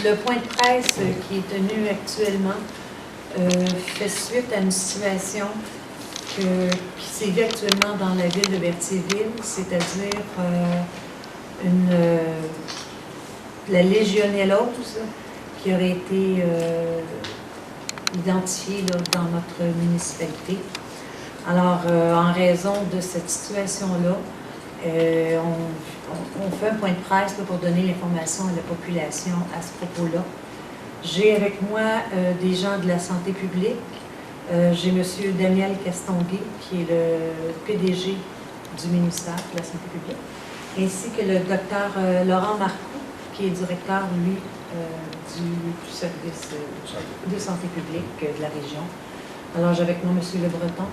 Le point de presse qui est tenu actuellement fait suite à une situation qui sévit actuellement dans la ville de Berthierville, c'est-à-dire la légionellose qui aurait été identifiée là, dans notre municipalité. Alors, en raison de cette situation-là, on fait un point de presse là, pour donner l'information à la population à ce propos-là. J'ai avec moi des gens de la santé publique. J'ai M. Daniel Castonguay, qui est le PDG du ministère de la Santé publique, ainsi que le docteur Laurent Marcoux, qui est directeur, lui, du service de santé publique de la région. Alors, j'ai avec moi M. Le Breton,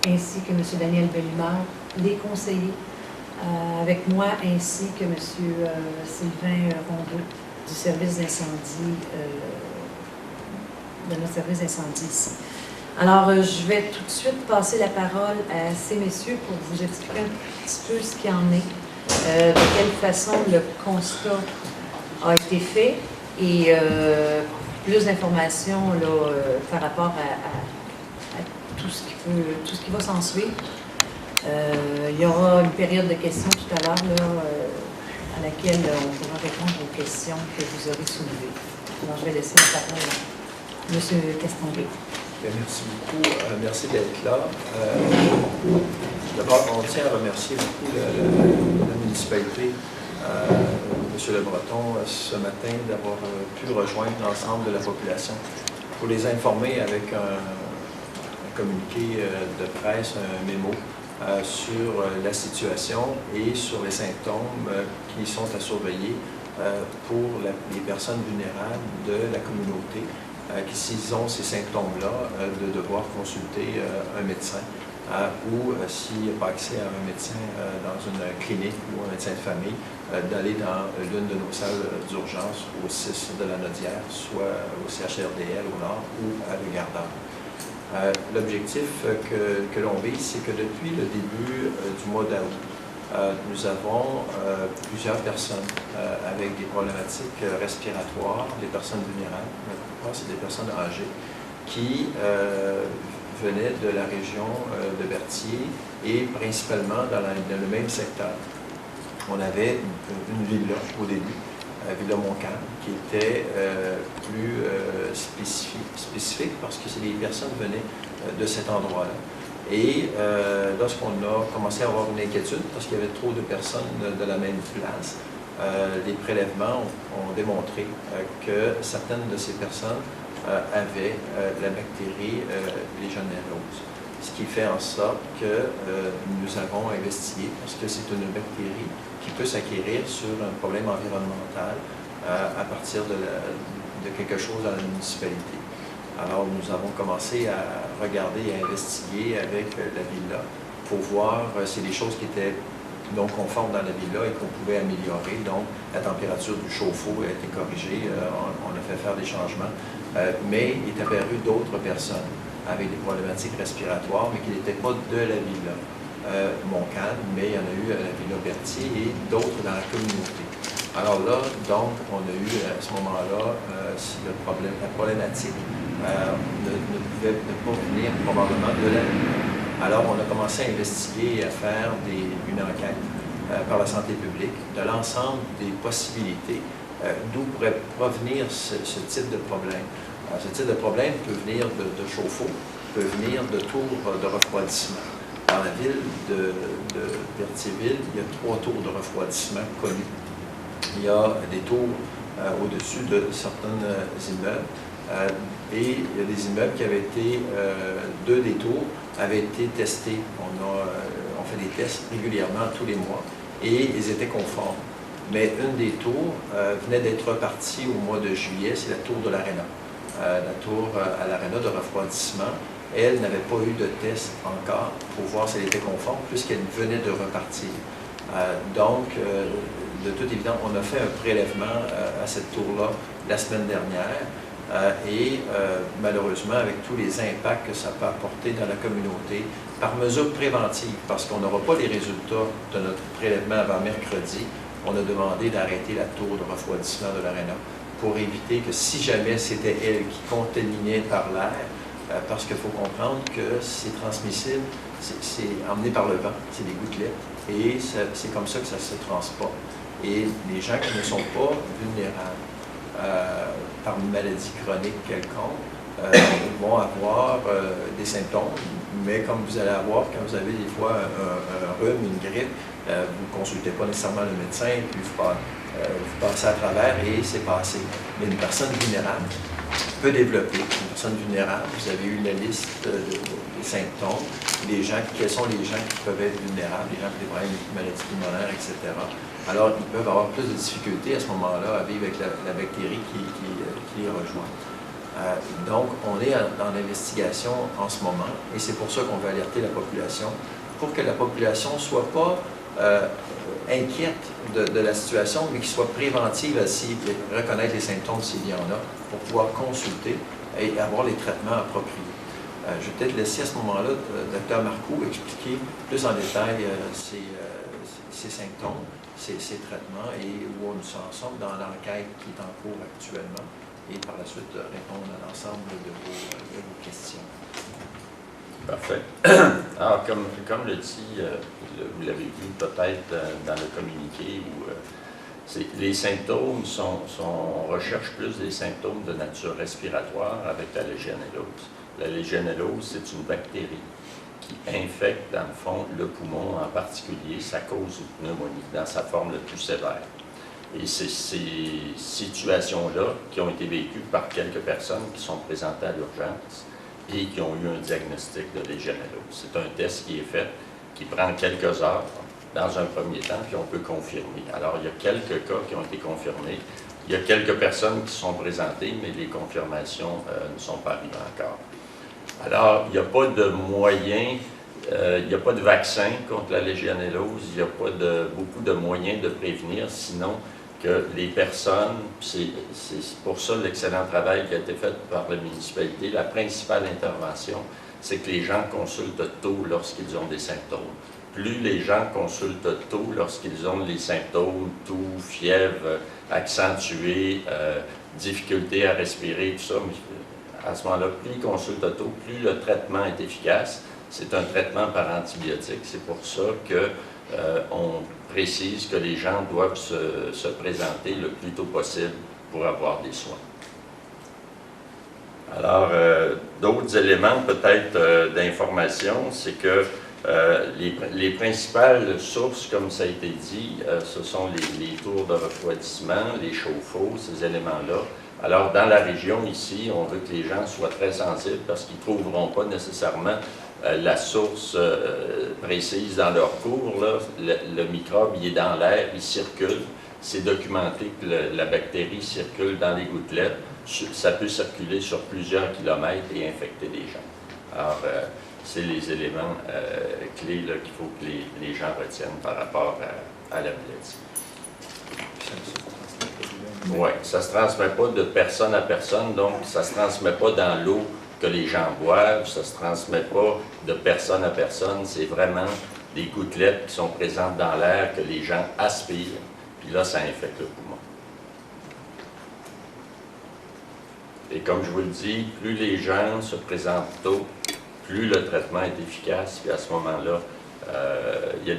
ainsi que M. Daniel Bellemare, les conseillers, avec moi, ainsi que M. Sylvain Rondeau, du service d'incendie, de notre service d'incendie ici. Alors, je vais tout de suite passer la parole à ces messieurs pour vous expliquer un petit peu ce qu'il y en est, de quelle façon le constat a été fait et plus d'informations par rapport à tout ce qui va s'en suivre. Il y aura une période de questions tout à l'heure à laquelle on pourra répondre aux questions que vous aurez soulevées. Alors, je vais laisser la parole à M. Castonguay. Merci beaucoup. Merci d'être là. D'abord, on tient à remercier beaucoup la municipalité, M. Le Breton, ce matin, d'avoir pu rejoindre l'ensemble de la population pour les informer avec un communiqué de presse, un mémo sur la situation et sur les symptômes qui sont à surveiller pour les personnes vulnérables de la communauté qui, s'ils ont ces symptômes-là, de devoir consulter un médecin ou, s'il n'y a pas accès à un médecin dans une clinique ou un médecin de famille, d'aller dans l'une de nos salles d'urgence au 6 de la Nodière, soit au CHRDL au nord ou à Le Gardeur. L'objectif que l'on vise, c'est que depuis le début du mois d'août, nous avons plusieurs personnes avec des problématiques respiratoires, des personnes vulnérables, la plupart c'est des personnes âgées, qui venaient de la région de Berthier et principalement dans le même secteur. On avait une villa au début, Villa Montcalm, qui était plus spécifique parce que des personnes venaient de cet endroit-là. Et lorsqu'on a commencé à avoir une inquiétude, parce qu'il y avait trop de personnes de la même place, les prélèvements ont démontré que certaines de ces personnes avaient la bactérie Legionellose. Ce qui fait en sorte que nous avons investigué, parce que c'est une bactérie qui peut s'acquérir sur un problème environnemental à partir de quelque chose dans la municipalité. Alors, nous avons commencé à regarder et à investiguer avec la villa pour voir si des choses qui étaient non conformes dans la villa et qu'on pouvait améliorer. Donc, la température du chauffe-eau a été corrigée, on a fait faire des changements, mais il est apparu d'autres personnes avec des problématiques respiratoires, mais qui n'étaient pas de la villa Montcalm, mais il y en a eu à la villa Berthier et d'autres dans la communauté. Alors là, donc, on a eu à ce moment-là la problématique ne pouvait pas venir probablement de la ville. Alors, on a commencé à investiguer et à faire une enquête par la santé publique de l'ensemble des possibilités d'où pourrait provenir ce type de problème. Ce type de problème peut venir de chauffe-eau, peut venir de tours de refroidissement. Dans la ville de Berthierville, il y a 3 tours de refroidissement connus. Il y a des tours au-dessus de certains immeubles. Et il y a des immeubles qui avaient été, 2 des tours avaient été testés. On fait des tests régulièrement tous les mois et ils étaient conformes. Mais une des tours venait d'être repartie au mois de juillet, c'est la tour de l'Arena. La tour à l'Arena de refroidissement, elle n'avait pas eu de test encore pour voir si elle était conforme puisqu'elle venait de repartir. Donc, de toute évidence, on a fait un prélèvement à cette tour-là la semaine dernière. Malheureusement, avec tous les impacts que ça peut apporter dans la communauté, par mesure préventive, parce qu'on n'aura pas les résultats de notre prélèvement avant mercredi, on a demandé d'arrêter la tour de refroidissement de l'aréna pour éviter que si jamais c'était elle qui contaminait par l'air, parce qu'il faut comprendre que c'est transmissible, c'est emmené par le vent, c'est des gouttelettes, et c'est comme ça que ça se transporte. Et les gens qui ne sont pas vulnérables par une maladie chronique quelconque vont avoir des symptômes, mais comme vous allez avoir quand vous avez des fois un rhume, une grippe, vous ne consultez pas nécessairement le médecin, puis vous passez à travers et c'est passé. Mais une personne vulnérable peut développer. Une personne vulnérable, vous avez eu la liste des symptômes, quels sont les gens qui peuvent être vulnérables, les gens qui ont des problèmes de maladies pulmonaires, etc. Alors, ils peuvent avoir plus de difficultés à ce moment-là à vivre avec la bactérie qui les rejoint. Donc, on est dans l'investigation en ce moment et c'est pour ça qu'on veut alerter la population, pour que la population ne soit pas inquiète de la situation, mais qu'il soit préventive à reconnaître les symptômes s'il y en a, pour pouvoir consulter et avoir les traitements appropriés. Je vais peut-être laisser à ce moment-là Dr Marcoux expliquer plus en détail ces symptômes, ces traitements et où nous sommes dans l'enquête qui est en cours actuellement et par la suite répondre à l'ensemble de vos questions. Parfait. Alors, comme le dit, vous l'avez vu peut-être dans le communiqué, où les symptômes on recherche plus des symptômes de nature respiratoire avec la légionellose. La légionellose, c'est une bactérie qui infecte, dans le fond, le poumon en particulier. Ça cause une pneumonie dans sa forme la plus sévère. Et c'est ces situations-là qui ont été vécues par quelques personnes qui sont présentées à l'urgence et qui ont eu un diagnostic de légionellose. C'est un test qui est fait, qui prend quelques heures dans un premier temps, puis on peut confirmer. Alors, il y a quelques cas qui ont été confirmés. Il y a quelques personnes qui sont présentées, mais les confirmations ne sont pas arrivées encore. Alors, il n'y a pas de moyens, il n'y a pas de vaccin contre la légionellose, il n'y a pas beaucoup de moyens de prévenir, sinon que les personnes, c'est pour ça l'excellent travail qui a été fait par la municipalité, la principale intervention, c'est que les gens consultent tôt lorsqu'ils ont des symptômes. Plus les gens consultent tôt lorsqu'ils ont les symptômes, toux, fièvre accentuée, difficulté à respirer, tout ça, mais à ce moment-là, plus ils consultent tôt, plus le traitement est efficace. C'est un traitement par antibiotique. C'est pour ça qu'on précise que les gens doivent se présenter le plus tôt possible pour avoir des soins. Alors, d'autres éléments peut-être d'information, c'est que les principales sources, comme ça a été dit, ce sont les tours de refroidissement, les chauffe-eau, ces éléments-là. Alors, dans la région ici, on veut que les gens soient très sensibles parce qu'ils ne trouveront pas nécessairement la source précise dans leur cours. Là. Le microbe, il est dans l'air, il circule. C'est documenté que la bactérie circule dans les gouttelettes. Ça peut circuler sur plusieurs kilomètres et infecter les gens. Alors, c'est les éléments clés qu'il faut que les gens retiennent par rapport à la maladie. Oui, ça ne se transmet pas de personne à personne, donc ça ne se transmet pas dans l'eau que les gens boivent, ça ne se transmet pas de personne à personne, c'est vraiment des gouttelettes qui sont présentes dans l'air que les gens aspirent, puis là, ça infecte le poumon. Et comme je vous le dis, plus les gens se présentent tôt, plus le traitement est efficace, puis à ce moment-là, il y a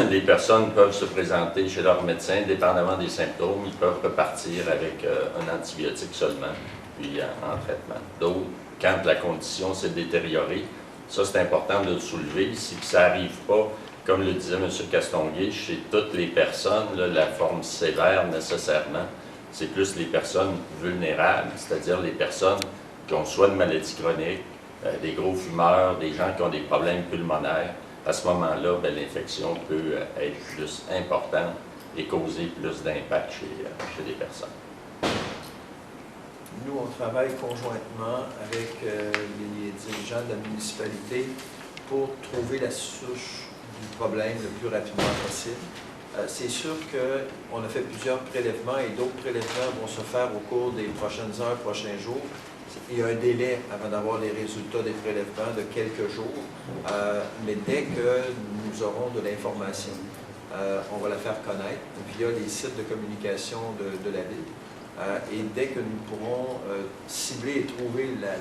les personnes peuvent se présenter chez leur médecin, dépendamment des symptômes, ils peuvent repartir avec un antibiotique seulement, puis en traitement. D'autres, quand la condition s'est détériorée, ça c'est important de le soulever, c'est que ça n'arrive pas, comme le disait M. Castonguay, chez toutes les personnes, là, la forme sévère nécessairement, c'est plus les personnes vulnérables, c'est-à-dire les personnes qui ont soit une maladie chronique, des gros fumeurs, des gens qui ont des problèmes pulmonaires. À ce moment-là, l'infection peut être plus importante et causer plus d'impact chez les personnes. Nous, on travaille conjointement avec les dirigeants de la municipalité pour trouver la souche du problème le plus rapidement possible. C'est sûr qu'on a fait plusieurs prélèvements et d'autres prélèvements vont se faire au cours des prochaines heures, prochains jours. Il y a un délai avant d'avoir les résultats des prélèvements de quelques jours, mais dès que nous aurons de l'information, on va la faire connaître via les sites de communication de la Ville. Et dès que nous pourrons cibler et trouver la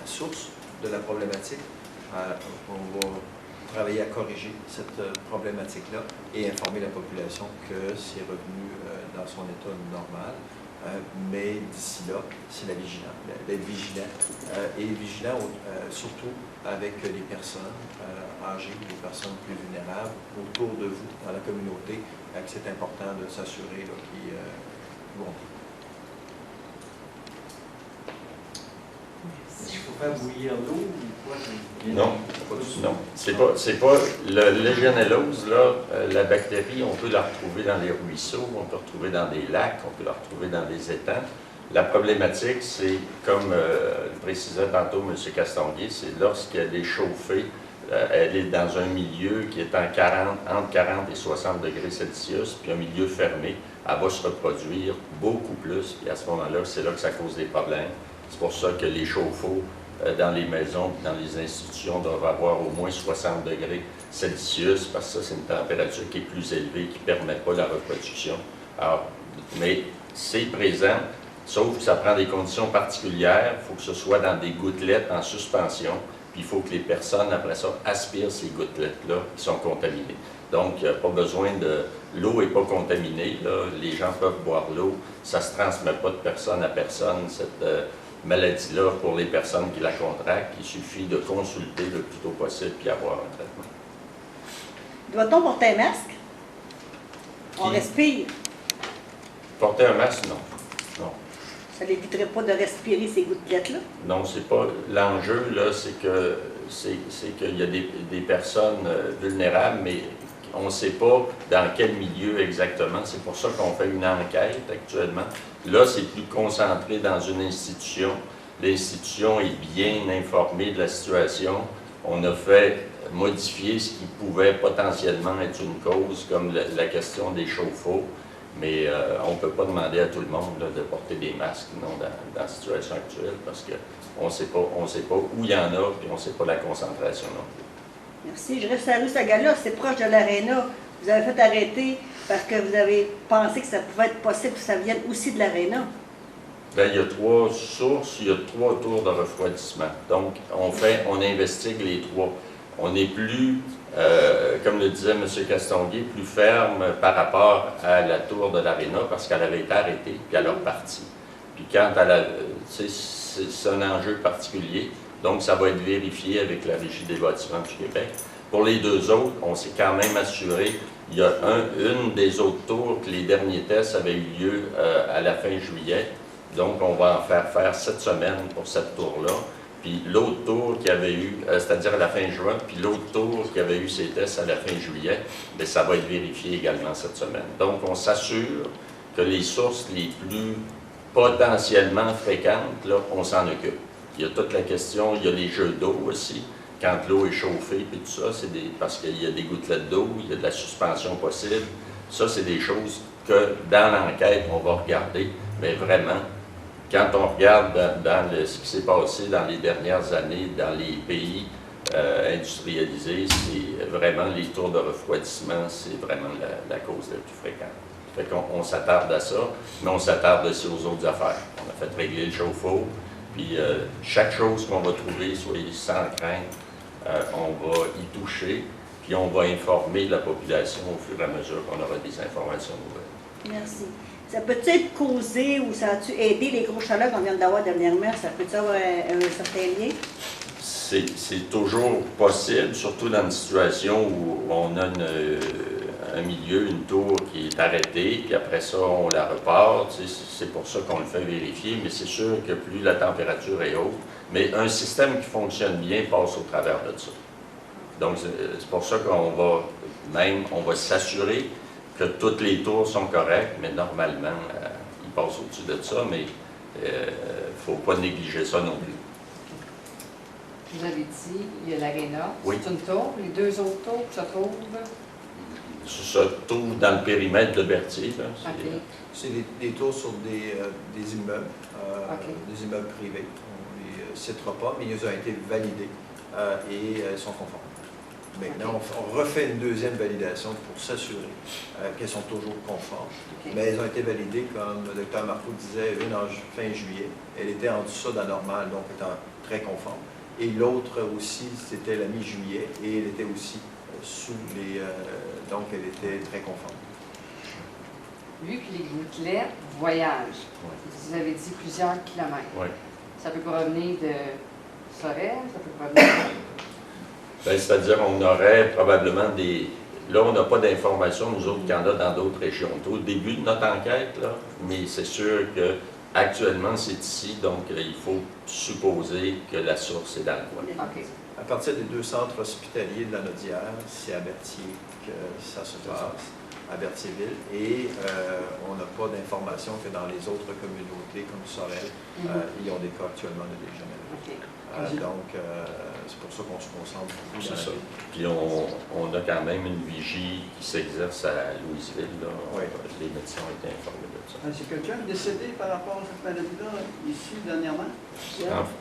source de la problématique, on va travailler à corriger cette problématique-là et informer la population que c'est revenu dans son état normal. Mais d'ici là, c'est d'être vigilant et vigilant surtout avec les personnes âgées, les personnes plus vulnérables autour de vous, dans la communauté, que c'est important de s'assurer qu'ils vont bien. Est-ce qu'il faut faire bouillir l'eau ou quoi? Non, non. C'est pas le légionellose, là, la bactérie, on peut la retrouver dans les ruisseaux, on peut la retrouver dans des lacs, on peut la retrouver dans des étangs. La problématique, c'est, comme le précisait tantôt M. Castonguay, c'est lorsqu'elle est chauffée, elle est dans un milieu qui est entre 40 et 60 degrés Celsius, puis un milieu fermé, elle va se reproduire beaucoup plus, puis à ce moment-là, c'est là que ça cause des problèmes. C'est pour ça que les chauffe-eau dans les maisons, dans les institutions, doivent avoir au moins 60 degrés Celsius, parce que ça, c'est une température qui est plus élevée, qui ne permet pas la reproduction. Alors, mais c'est présent, sauf que ça prend des conditions particulières. Il faut que ce soit dans des gouttelettes en suspension, puis il faut que les personnes, après ça, aspirent ces gouttelettes-là qui sont contaminées. Donc, il n'y a pas besoin de... L'eau n'est pas contaminée, là. Les gens peuvent boire l'eau. Ça ne se transmet pas de personne à personne, cette maladie-là, pour les personnes qui la contractent. Il suffit de consulter le plus tôt possible puis avoir un traitement. Doit-on porter un masque? On respire. Porter un masque, non. Non. Ça n'éviterait pas de respirer ces gouttelettes-là? Non, c'est pas... L'enjeu, là, c'est qu'il y a des personnes vulnérables, mais on ne sait pas dans quel milieu exactement. C'est pour ça qu'on fait une enquête actuellement. Là, c'est plus concentré dans une institution. L'institution est bien informée de la situation. On a fait modifier ce qui pouvait potentiellement être une cause, comme la question des chauffe-eau. Mais on ne peut pas demander à tout le monde là, de porter des masques non, dans la situation actuelle, parce qu'on ne sait pas où il y en a, puis on ne sait pas la concentration non plus. Merci. Je reste à la rue Sagala, c'est proche de l'aréna. Vous avez fait arrêter parce que vous avez pensé que ça pouvait être possible que ça vienne aussi de l'aréna. Bien, il y a 3 sources, il y a 3 tours de refroidissement. Donc, on investigue les 3. On est plus, comme le disait M. Castonguay, plus ferme par rapport à la tour de l'aréna parce qu'elle avait été arrêtée, puis elle est repartie. Puis quand elle a, c'est un enjeu particulier, donc ça va être vérifié avec la Régie des bâtiments du Québec. Pour les 2 autres, on s'est quand même assuré, il y a une des autres tours que les derniers tests avaient eu lieu à la fin juillet, donc on va en faire cette semaine pour cette tour-là. Puis l'autre tour qui avait eu, c'est-à-dire à la fin juin, puis l'autre tour qui avait eu ses tests à la fin juillet, bien, ça va être vérifié également cette semaine. Donc on s'assure que les sources les plus potentiellement fréquentes, là, on s'en occupe. Il y a toute la question, il y a les jeux d'eau aussi. Quand l'eau est chauffée, puis tout ça, c'est parce qu'il y a des gouttelettes d'eau, il y a de la suspension possible. Ça, c'est des choses que dans l'enquête, on va regarder. Mais vraiment, quand on regarde dans ce qui s'est passé dans les dernières années dans les pays industrialisés, c'est vraiment les tours de refroidissement, c'est vraiment la cause la plus fréquente. Fait qu'on s'attarde à ça, mais on s'attarde aussi aux autres affaires. On a fait régler le chauffe-eau, puis chaque chose qu'on va trouver, soyez sans crainte, on va y toucher, puis on va informer la population au fur et à mesure qu'on aura des informations nouvelles. Merci. Ça peut-tu être causé ou ça a-tu aidé les gros chaleurs qu'on vient d'avoir dernièrement? Ça peut-tu avoir un certain lien? C'est toujours possible, surtout dans une situation où on a un milieu, une tour qui est arrêtée, puis après ça, on la repart. C'est pour ça qu'on le fait vérifier, mais c'est sûr que plus la température est haute, mais un système qui fonctionne bien passe au travers de ça. Donc, c'est pour ça qu'on va s'assurer que toutes les tours sont correctes, mais normalement, ils passent au-dessus de ça, mais il ne faut pas négliger ça non plus. Vous avez dit, il y a l'aréna, oui. C'est une tour, les 2 autres tours se trouvent? Ça se trouve dans le périmètre de Berthier. Okay. C'est des tours sur des immeubles, Okay. des immeubles privés. On ne les citera pas, mais ils ont été validés et elles sont conformes. Maintenant, on refait une deuxième validation pour s'assurer qu'elles sont toujours conformes. OK. Mais elles ont été validées, comme le Dr Marcoux disait, une en fin juillet. Elle était en dessous de la normale, donc étant très conforme. Et l'autre aussi, c'était la mi-juillet, et elle était aussi sous les... donc, elle était très conforme. Vu que les gouttelettes voyagent, vous avez dit plusieurs kilomètres. Oui. Ça peut provenir de Sorel, ça peut provenir Bien, c'est-à-dire on aurait probablement des... Là, on n'a pas d'informations, nous autres, qu'il y en a dans d'autres régions. On est au début de notre enquête, là, mais c'est sûr qu'actuellement, c'est ici, donc il faut supposer que la source est dans le coin. OK. À partir des 2 centres hospitaliers de la Naudière, c'est à Berthier que ça se passe, à Berthierville, et on n'a pas d'informations que dans les autres communautés comme Sorel, ils ont des cas actuellement de légionnaires. OK. Donc, c'est pour ça qu'on se concentre beaucoup C'est dans ça. la ville. Puis on a quand même une vigie qui s'exerce à Louisville. Là. Oui. Les médecins ont été informés de ça. Est-ce que quelqu'un est décédé par rapport à cette maladie-là, ici, dernièrement?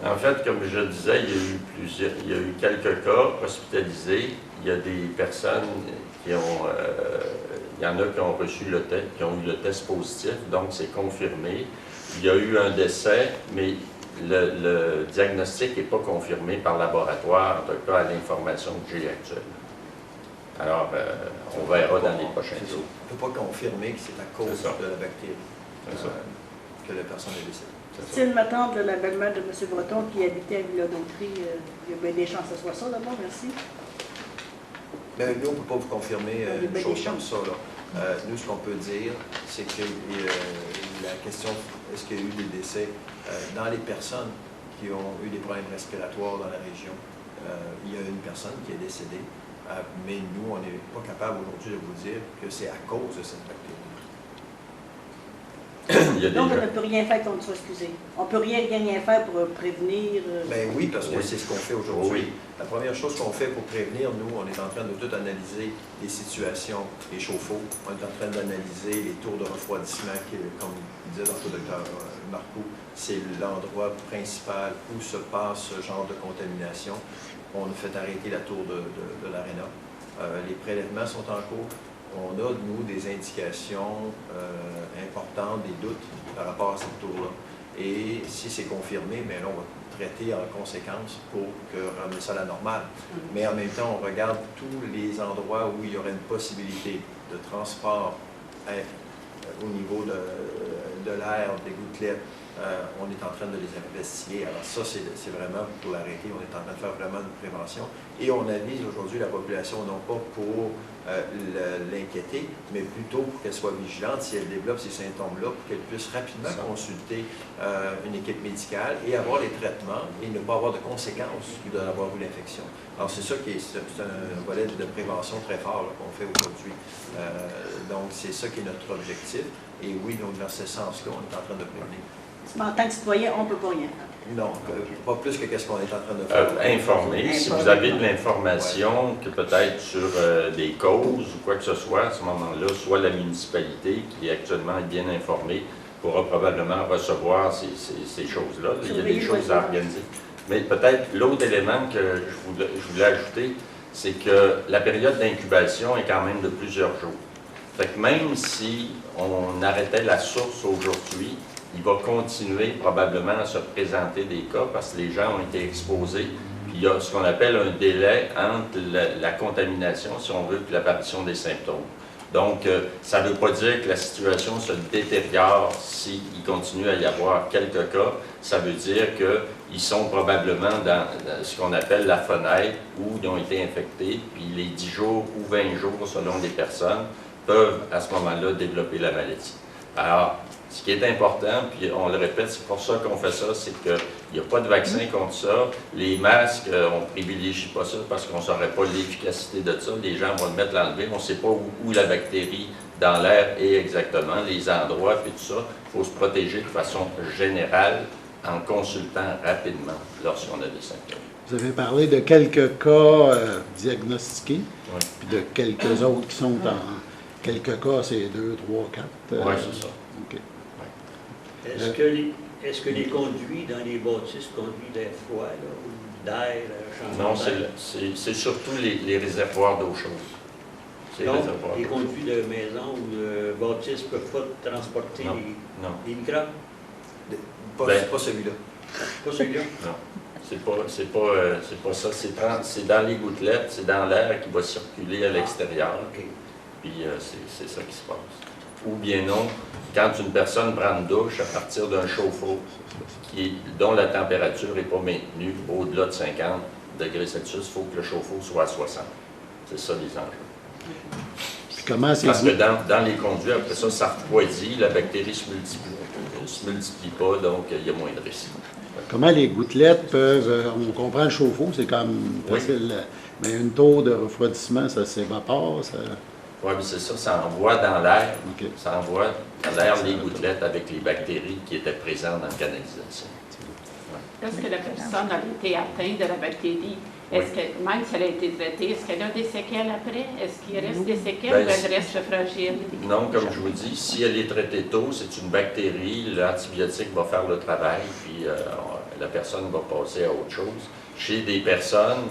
En fait, comme je disais, il y a eu quelques cas hospitalisés. Il y a des personnes qui ont... il y en a qui ont reçu le test, qui ont eu le test positif, donc c'est confirmé. Il y a eu un décès, mais le diagnostic n'est pas confirmé par laboratoire, en tout cas à l'information que j'ai actuellement. Alors, on verra dans les prochains jours. On ne peut pas confirmer que c'est à cause C'est ça. de la bactérie C'est ça. que la personne est décédée. C'est une tante de la belle-mère de M. Breton qui habitait à Villa-Dautry. Il y a bien des chances que ce soit ça d'abord, merci. Mais nous, on ne peut pas vous confirmer Il y a une bien chose des comme chances. ça. Là. Nous, ce qu'on peut dire, c'est que la question, est-ce qu'il y a eu des décès dans les personnes qui ont eu des problèmes respiratoires dans la région, il y a une personne qui est décédée, mais nous, on n'est pas capable aujourd'hui de vous dire que c'est à cause de cette bactérie. Il y a Donc, on déjà... ne peut rien faire contre ça, excusez. On ne peut rien faire pour prévenir. Ben oui, parce que Oui. c'est ce qu'on fait aujourd'hui. Oui. La première chose qu'on fait pour prévenir, nous, on est en train de tout analyser les situations, les chauffe-eau. On est en train d'analyser les tours de refroidissement qui, comme disait le docteur Marcoux, c'est l'endroit principal où se passe ce genre de contamination. On a fait arrêter la tour de l'aréna. Les prélèvements sont en cours. On a, nous, des indications importantes, des doutes par rapport à cette tour-là. Et si c'est confirmé, bien là, on va traiter en conséquence pour ramener ça à la normale. Mais en même temps, on regarde tous les endroits où il y aurait une possibilité de transport au niveau de l'air, des gouttelettes. On est en train de les investiguer. Alors ça, c'est vraiment pour l'arrêter. On est en train de faire vraiment une prévention. Et on avise aujourd'hui la population, non pas pour l'inquiéter, mais plutôt pour qu'elle soit vigilante si elle développe ces symptômes-là, pour qu'elle puisse rapidement consulter une équipe médicale et avoir les traitements et ne pas avoir de conséquences d'avoir eu l'infection. Alors c'est ça qui est, c'est un volet de prévention très fort là, qu'on fait aujourd'hui. Donc c'est ça qui est notre objectif. Et oui, donc dans ce sens-là, on est en train de prévenir. Mais en tant que citoyen, on ne peut pas rien faire. Non, pas plus que ce qu'on est en train de faire. Informer. Si vous avez de l'information que peut-être sur des causes ou quoi que ce soit, à ce moment-là, soit la municipalité, qui est actuellement bien informée, pourra probablement recevoir ces choses-là. Il y a des choses à organiser. Mais peut-être l'autre élément que je voulais ajouter, c'est que la période d'incubation est quand même de plusieurs jours. Fait que même si on arrêtait la source aujourd'hui, il va continuer probablement à se présenter des cas parce que les gens ont été exposés. Puis il y a ce qu'on appelle un délai entre la contamination, si on veut, puis l'apparition des symptômes. Donc, ça ne veut pas dire que la situation se détériore s'il continue à y avoir quelques cas. Ça veut dire qu'ils sont probablement dans ce qu'on appelle la fenêtre où ils ont été infectés, puis les 10 jours ou 20 jours, selon les personnes, peuvent à ce moment-là développer la maladie. Alors, ce qui est important, puis on le répète, c'est pour ça qu'on fait ça, c'est qu'il n'y a pas de vaccin contre ça. Les masques, on ne privilégie pas ça parce qu'on ne saurait pas l'efficacité de ça. Les gens vont le mettre l'enlever. On ne sait pas où la bactérie dans l'air est exactement, les endroits, puis tout ça. Il faut se protéger de façon générale en consultant rapidement lorsqu'on a des symptômes. Vous avez parlé de quelques cas diagnostiqués, Oui. puis de quelques autres qui sont en... Quelques cas, c'est 2, 3, 4. Oui, c'est ça. OK. Est-ce que les conduits dans les bâtisses conduisent d'air froid, là, ou d'air, Non, changement d'air. c'est surtout les réservoirs d'eau chaude. C'est les Donc, réservoirs les d'eau chaude. conduits de maison ou de bâtisse ne peuvent pas transporter Non. Non, les microbes? Pas, Ben- pas celui-là. Pas celui-là? non. C'est pas ça. C'est dans les gouttelettes, c'est dans l'air qui va circuler à l'extérieur. OK. Puis c'est ça qui se passe. Ou bien non, quand une personne prend une douche à partir d'un chauffe-eau dont la température n'est pas maintenue au-delà de 50 degrés Celsius, il faut que le chauffe-eau soit à 60. C'est ça les enjeux. Puis comment ces Parce que dans les conduits, après ça, ça refroidit, la bactérie se multiplie pas, donc il y a moins de risques. Comment les gouttelettes peuvent... on comprend le chauffe-eau, c'est quand même Oui. facile. Mais une taux de refroidissement, ça s'évapore, ça... Oui, mais c'est ça, ça envoie dans l'air, OK. ça envoie dans l'air les gouttelettes avec les bactéries qui étaient présentes dans la canalisation. Lorsque la personne a été atteinte de la bactérie, est-ce que, même si elle a été traitée, est-ce qu'elle a des séquelles après? Est-ce qu'il reste des séquelles Ben, ou elle reste fragile? Non, comme je vous dis, si elle est traitée tôt, c'est une bactérie, l'antibiotique va faire le travail, puis la personne va passer à autre chose. Chez des personnes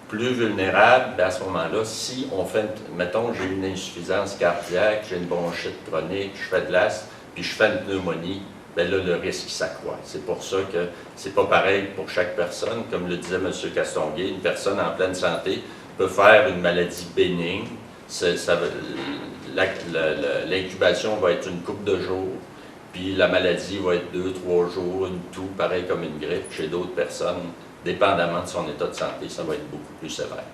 plus vulnérables, ben à ce moment-là, si on fait, mettons, j'ai une insuffisance cardiaque, j'ai une bronchite chronique, je fais de l'asthme, puis je fais une pneumonie, bien là, le risque s'accroît. C'est pour ça que c'est pas pareil pour chaque personne. Comme le disait M. Castonguay, une personne en pleine santé peut faire une maladie bénigne. L'incubation va être une couple de jours, puis la maladie va être 2-3 jours, une toux, pareil comme une grippe. Chez d'autres personnes, dépendamment de son état de santé, ça va être beaucoup plus sévère.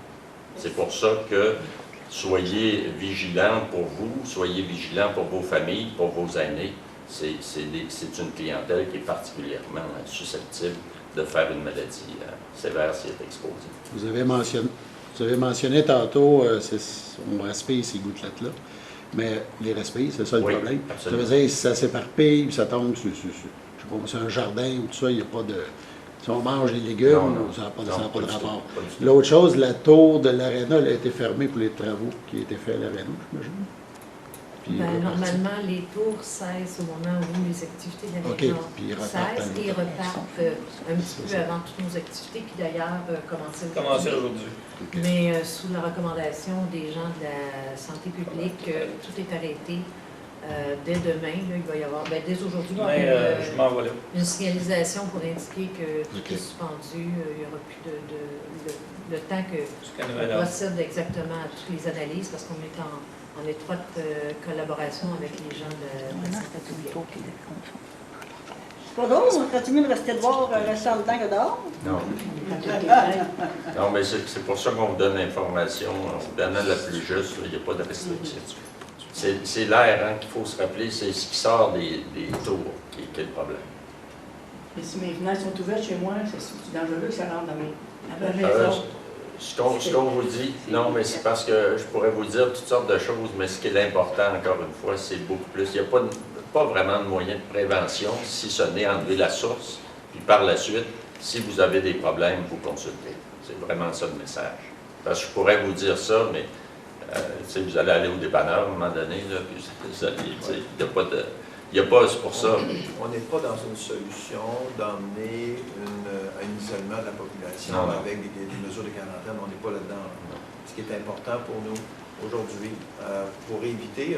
C'est pour ça que soyez vigilants pour vous, soyez vigilants pour vos familles, pour vos aînés. C'est une clientèle qui est particulièrement susceptible de faire une maladie sévère si elle est exposée. Vous avez mentionné tantôt, on respire ces gouttelettes-là, mais les respire, c'est ça le Oui, problème. absolument. Ça veut dire si ça s'éparpille, ça tombe sur, je sais pas, c'est un jardin ou tout ça, il n'y a pas de... Si on mange des légumes, Non, ça n'a pas, non, pas de du tout, rapport. pas du tout. L'autre chose, la tour de l'aréna elle a été fermée pour les travaux qui étaient faits à l'aréna, j'imagine. Puis, Ben, reparti. normalement, les tours cessent au moment où les activités de OK, puis ils repartent cessent et repartent un petit peu avant toutes nos activités qui d'ailleurs commençaient Commencer aujourd'hui. aujourd'hui. Mais sous la recommandation des gens de la santé publique, tout est arrêté. Dès demain, là, il va y avoir, ben, dès aujourd'hui, il va y avoir Je m'en vais là. une signalisation pour indiquer que tout OK. est suspendu. Il n'y aura plus le temps que Jusqu'à on nouvel ordre. procède exactement à toutes les analyses parce qu'on est en étroite collaboration avec les gens de la santé publique. C'est pas drôle, on continue de rester dehors, rester en dedans que dehors. Non. Non, mais c'est pour ça qu'on vous donne l'information, en vous donnant la plus juste, il n'y a pas de restriction. C'est l'air qu'il faut se rappeler, c'est ce qui sort des tours qui est le problème. Mais si mes fenêtres sont ouvertes chez moi, c'est dangereux que ça rentre dans ma maison. Ce qu'on vous dit, non, mais c'est parce que je pourrais vous dire toutes sortes de choses, mais ce qui est l'important, encore une fois, c'est beaucoup plus. Il n'y a pas vraiment de moyen de prévention, si ce n'est enlever la source, puis par la suite, si vous avez des problèmes, vous consultez. C'est vraiment ça le message. Parce que je pourrais vous dire ça, mais vous allez aller au dépanneur à un moment donné, là, puis vous allez, il n'y a pas de... Il n'y a pas, c'est pour ça. On n'est pas dans une solution d'emmener un isolement de la population Non, non. avec des mesures de quarantaine. On n'est pas là-dedans. Ce qui est important pour nous aujourd'hui, pour éviter,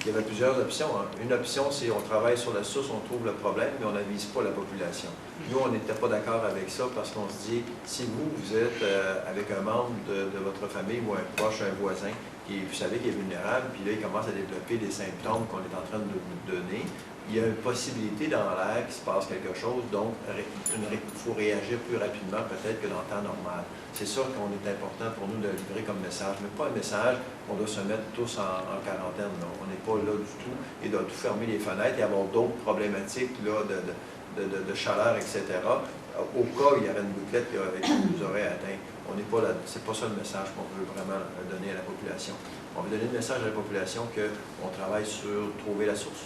il y avait plusieurs options. Hein. Une option, c'est on travaille sur la source, on trouve le problème, mais on n'avise pas la population. Nous, on n'était pas d'accord avec ça parce qu'on se dit, si vous êtes avec un membre de votre famille ou un proche, un voisin, qui, vous savez qu'il est vulnérable, puis là, il commence à développer des symptômes qu'on est en train de vous donner, il y a une possibilité dans l'air qu'il se passe quelque chose, donc il faut réagir plus rapidement peut-être que dans le temps normal. C'est sûr qu'on est important pour nous de livrer comme message, mais pas un message qu'on doit se mettre tous en quarantaine. Là. On n'est pas là du tout et doit tout fermer les fenêtres et avoir d'autres problématiques là, de chaleur, etc. Au cas où il y aurait une gouttelette qui nous aurait atteint. On n'est pas là, c'est pas ça le message qu'on veut vraiment donner à la population. On veut donner le message à la population qu'on travaille sur trouver la source.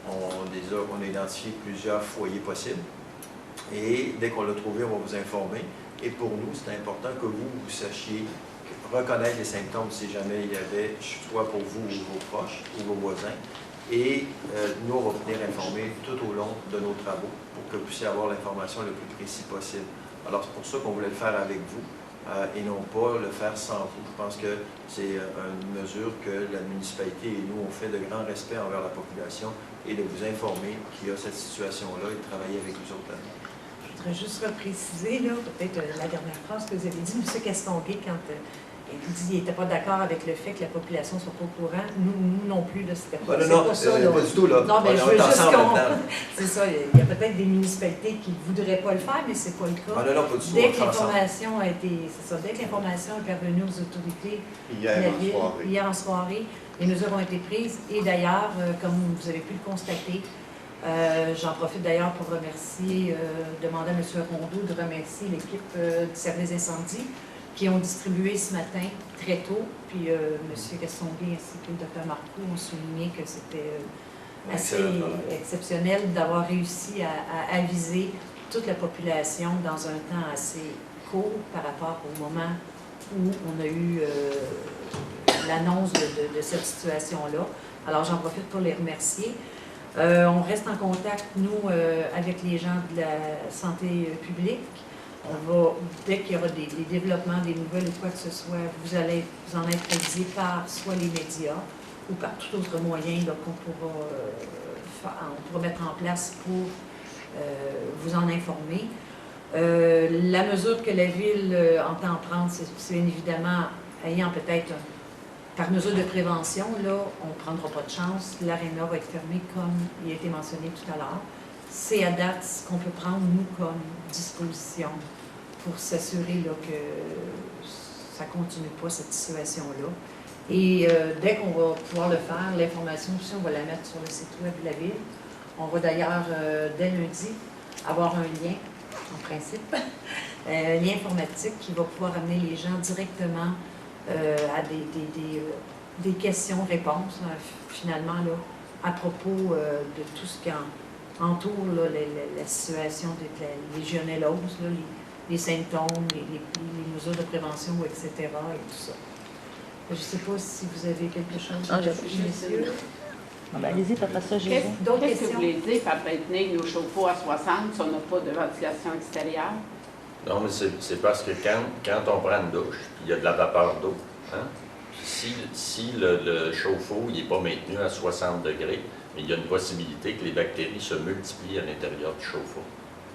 On a identifié plusieurs foyers possibles et dès qu'on l'a trouvé, on va vous informer. Et pour nous, c'est important que vous sachiez reconnaître les symptômes si jamais il y avait, soit pour vous ou vos proches ou vos voisins. Et nous, on va venir informer tout au long de nos travaux pour que vous puissiez avoir l'information le plus précis possible. Alors, c'est pour ça qu'on voulait le faire avec vous et non pas le faire sans vous. Je pense que c'est une mesure que la municipalité et nous, on fait de grand respect envers la population et de vous informer qu'il y a cette situation-là et de travailler avec vous autres là-dedans. Je voudrais juste repréciser, là, peut-être la dernière phrase que vous avez dit, M. Castonguay, quand il dit qu'il n'était pas d'accord avec le fait que la population ne soit pas au courant. Nous non plus, c'était pas, non, pas ça. Là. Pas du tout, là. Non, mais je veux est juste ensemble qu'on... là-dedans. C'est ça, il y a peut-être des municipalités qui ne voudraient pas le faire, mais ce n'est pas le cas. Non, pas du tout. Dès que l'information a été... C'est ça, dès que l'information est parvenue aux autorités de la ville, hier en soirée, les mesures ont été prises. Et d'ailleurs, comme vous avez pu le constater, j'en profite d'ailleurs pour remercier, demander à M. Rondeau de remercier l'équipe du service incendie qui ont distribué ce matin très tôt. Puis M. Castonguay ainsi que le Dr Marcoux ont souligné que c'était assez exceptionnel d'avoir réussi à aviser toute la population dans un temps assez court par rapport au moment où on a eu l'annonce de cette situation-là. Alors j'en profite pour les remercier. On reste en contact, nous, avec les gens de la santé publique. On va, dès qu'il y aura des développements, des nouvelles ou quoi que ce soit, vous en être avisé par soit les médias ou par tout autre moyen qu'on pourra mettre en place pour vous en informer. La mesure que la Ville entend prendre, c'est bien évidemment, ayant peut-être, par mesure de prévention, là, on ne prendra pas de chance. L'aréna va être fermée comme il a été mentionné tout à l'heure. C'est à date ce qu'on peut prendre, nous, comme disposition pour s'assurer que ça ne continue pas, cette situation-là. Et dès qu'on va pouvoir le faire, l'information aussi, on va la mettre sur le site web de la Ville. On va d'ailleurs, dès lundi, avoir un lien, en principe, un lien informatique qui va pouvoir amener les gens directement à des questions-réponses, finalement, là, à propos de tout ce qui entoure là, la situation de la légionellose, là, les symptômes, les mesures de prévention, etc. et tout ça. Je ne sais pas si vous avez quelque chose à ajouter, messieurs. Allez-y, papa, ça, j'ai D'autres Qu'est-ce que questions? vous voulez dire par maintenir nos chauffe-eau à 60 si on n'a pas de ventilation extérieure? Non, mais c'est parce que quand on prend une douche, il y a de la vapeur d'eau, hein? Si le chauffe-eau n'est pas maintenu à 60 degrés, il y a une possibilité que les bactéries se multiplient à l'intérieur du chauffe-eau.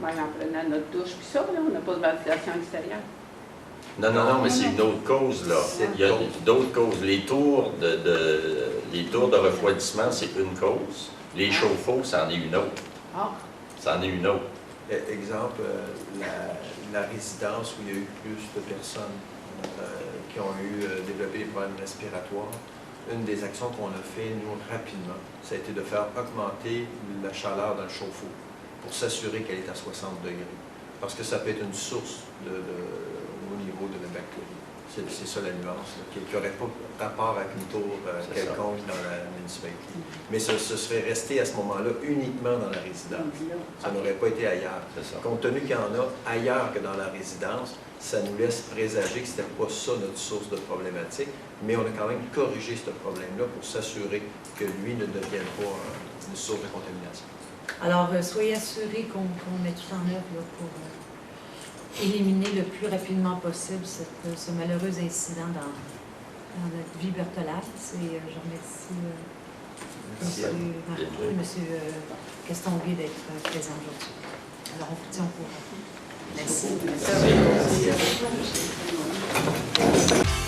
Oui, en prenant notre douche, puis ça, là, on n'a pas de ventilation extérieure. Non, mais c'est une autre cause, là. Il y a d'autres causes. Les tours de refroidissement, c'est une cause. Les chauffe-eau, c'en est une autre. Ah, C'en est une autre. Exemple, la résidence où il y a eu plus de personnes qui ont développé des problèmes respiratoires. Une des actions qu'on a fait, nous, rapidement, ça a été de faire augmenter la chaleur dans le chauffe-eau pour s'assurer qu'elle est à 60 degrés. Parce que ça peut être une source au niveau de la bactérie. C'est ça la nuance, qui n'aurait pas rapport avec une tour quelconque dans la municipalité. Mais ce serait resté à ce moment-là uniquement dans la résidence. Ça n'aurait pas été ailleurs. Compte tenu qu'il y en a ailleurs que dans la résidence, ça nous laisse présager que ce n'était pas ça notre source de problématique, mais on a quand même corrigé ce problème-là pour s'assurer que lui ne devienne pas une source de contamination. Alors, soyez assurés qu'on met tout en œuvre là, pour éliminer le plus rapidement possible ce malheureux incident dans notre vie berthelade. Je remercie M. Marcoux et M. Castonguay d'être présents aujourd'hui. Alors, on vous tient au courant. Merci. Merci.